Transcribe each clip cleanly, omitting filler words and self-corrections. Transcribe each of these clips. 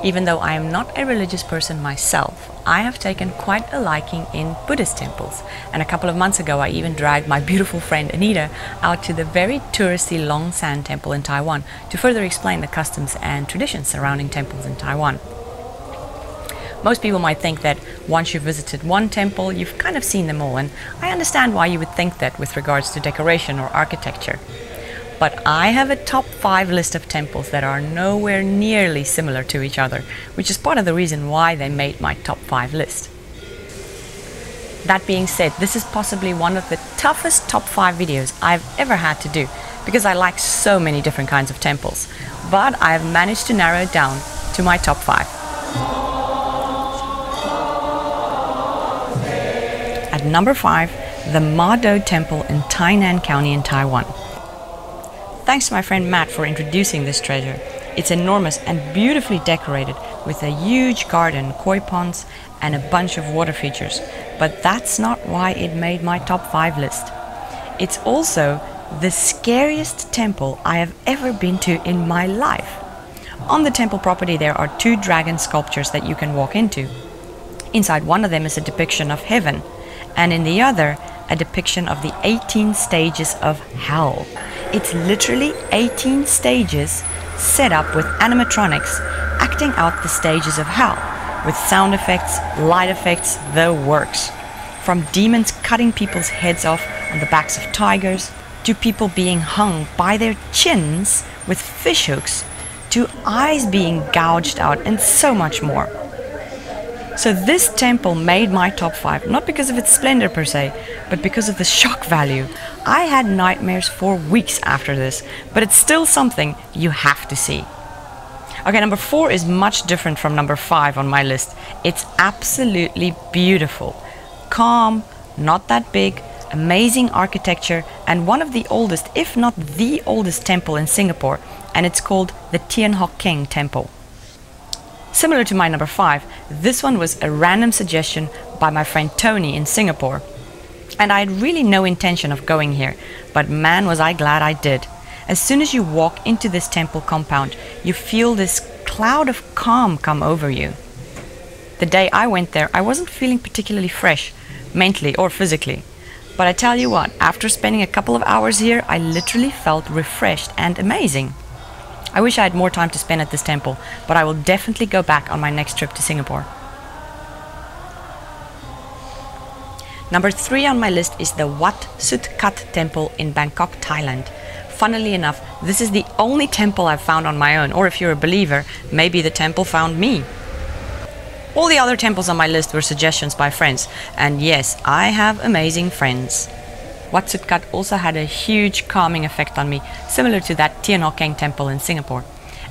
Even though I am not a religious person myself, I have taken quite a liking in Buddhist temples, and a couple of months ago I even dragged my beautiful friend Anita out to the very touristy Long San Temple in Taiwan to further explain the customs and traditions surrounding temples in Taiwan. Most people might think that once you've visited one temple, you've kind of seen them all, and I understand why you would think that with regards to decoration or architecture. But I have a top 5 list of temples that are nowhere nearly similar to each other, which is part of the reason why they made my top 5 list. That being said, this is possibly one of the toughest top 5 videos I've ever had to do, because I like so many different kinds of temples, but I've managed to narrow it down to my top 5. At number 5, the Ma Do Temple in Tainan County in Taiwan. Thanks to my friend Matt for introducing this treasure. It's enormous and beautifully decorated with a huge garden, koi ponds, and a bunch of water features. But that's not why it made my top 5 list. It's also the scariest temple I have ever been to in my life. On the temple property there are 2 dragon sculptures that you can walk into. Inside one of them is a depiction of heaven, and in the other a depiction of the 18 stages of hell. It's literally 18 stages set up with animatronics acting out the stages of hell, with sound effects, light effects, the works. From demons cutting people's heads off on the backs of tigers, to people being hung by their chins with fish hooks, to eyes being gouged out, and so much more. So this temple made my top 5, not because of its splendor per se, but because of the shock value. I had nightmares for weeks after this, but it's still something you have to see. Okay, number 4 is much different from number 5 on my list. It's absolutely beautiful. Calm, not that big, amazing architecture, and one of the oldest, if not the oldest temple in Singapore, and it's called the Hock Keng Temple. Similar to my number 5, this one was a random suggestion by my friend Tony in Singapore. And I had really no intention of going here, but man was I glad I did. As soon as you walk into this temple compound, you feel this cloud of calm come over you. The day I went there, I wasn't feeling particularly fresh, mentally or physically. But I tell you what, after spending a couple of hours here, I literally felt refreshed and amazing. I wish I had more time to spend at this temple, but I will definitely go back on my next trip to Singapore. Number 3 on my list is the Wat Pho Temple in Bangkok, Thailand. Funnily enough, this is the only temple I've found on my own, or if you're a believer, maybe the temple found me. All the other temples on my list were suggestions by friends, and yes, I have amazing friends. Wat Pho also had a huge calming effect on me, similar to that Hock Keng Temple in Singapore.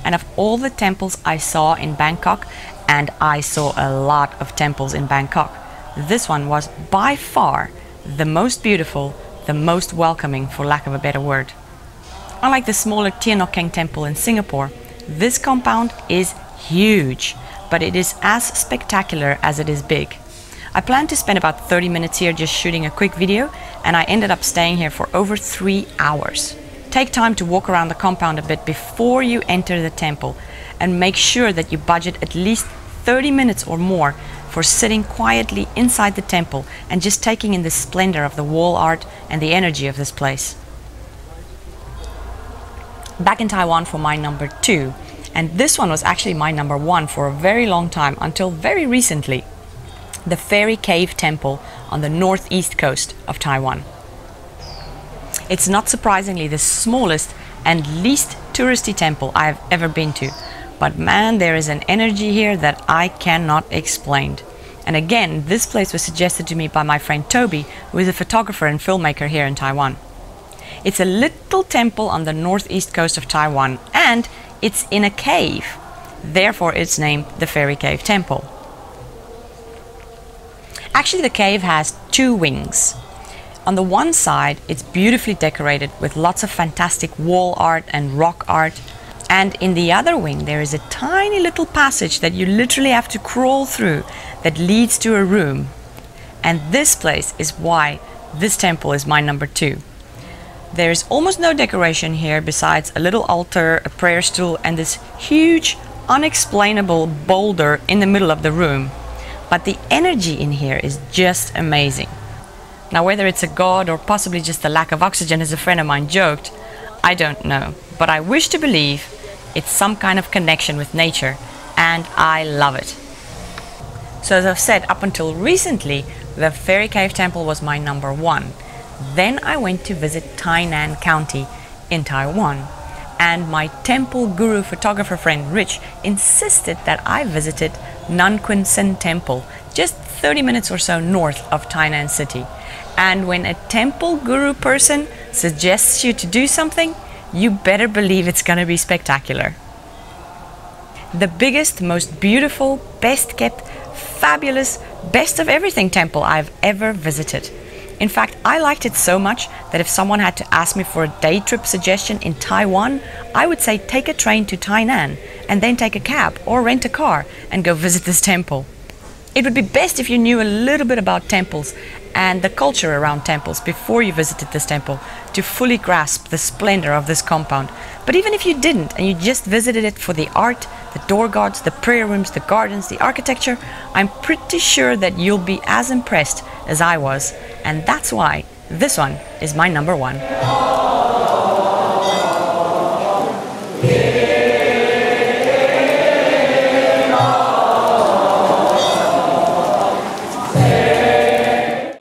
And of all the temples I saw in Bangkok, and I saw a lot of temples in Bangkok, this one was by far the most beautiful, the most welcoming, for lack of a better word. Unlike the smaller Hock Keng Temple in Singapore, this compound is huge, but it is as spectacular as it is big. I planned to spend about 30 minutes here just shooting a quick video, and I ended up staying here for over 3 hours. Take time to walk around the compound a bit before you enter the temple, and make sure that you budget at least 30 minutes or more for sitting quietly inside the temple and just taking in the splendor of the wall art and the energy of this place. Back in Taiwan for my number 2, and this one was actually my number 1 for a very long time until very recently. The Fairy Cave Temple on the northeast coast of Taiwan. It's not surprisingly the smallest and least touristy temple I have ever been to, but man, there is an energy here that I cannot explain. And again, this place was suggested to me by my friend Toby, who is a photographer and filmmaker here in Taiwan. It's a little temple on the northeast coast of Taiwan, and it's in a cave. Therefore, it's named the Fairy Cave Temple. Actually, the cave has 2 wings. On the one side, it's beautifully decorated with lots of fantastic wall art and rock art. And in the other wing, there is a tiny little passage that you literally have to crawl through that leads to a room. And this place is why this temple is my number 2. There's almost no decoration here besides a little altar, a prayer stool, and this huge, unexplainable boulder in the middle of the room. But the energy in here is just amazing. Now, whether it's a god or possibly just the lack of oxygen, as a friend of mine joked, I don't know. But I wish to believe it's some kind of connection with nature, and I love it. So as I've said, up until recently, the Fairy Cave Temple was my number 1. Then I went to visit Tainan County in Taiwan, and my temple guru photographer friend Rich insisted that I visited Nan Temple, just 30 minutes or so north of Tainan City. And when a temple guru person suggests you to do something, you better believe it's going to be spectacular. The biggest, most beautiful, best kept, fabulous, best of everything temple I've ever visited. In fact, I liked it so much that if someone had to ask me for a day trip suggestion in Taiwan, I would say take a train to Tainan and then take a cab or rent a car and go visit this temple. It would be best if you knew a little bit about temples and the culture around temples before you visited this temple to fully grasp the splendor of this compound. But even if you didn't and you just visited it for the art, the door guards, the prayer rooms, the gardens, the architecture, I'm pretty sure that you'll be as impressed as I was. And that's why this one is my number 1.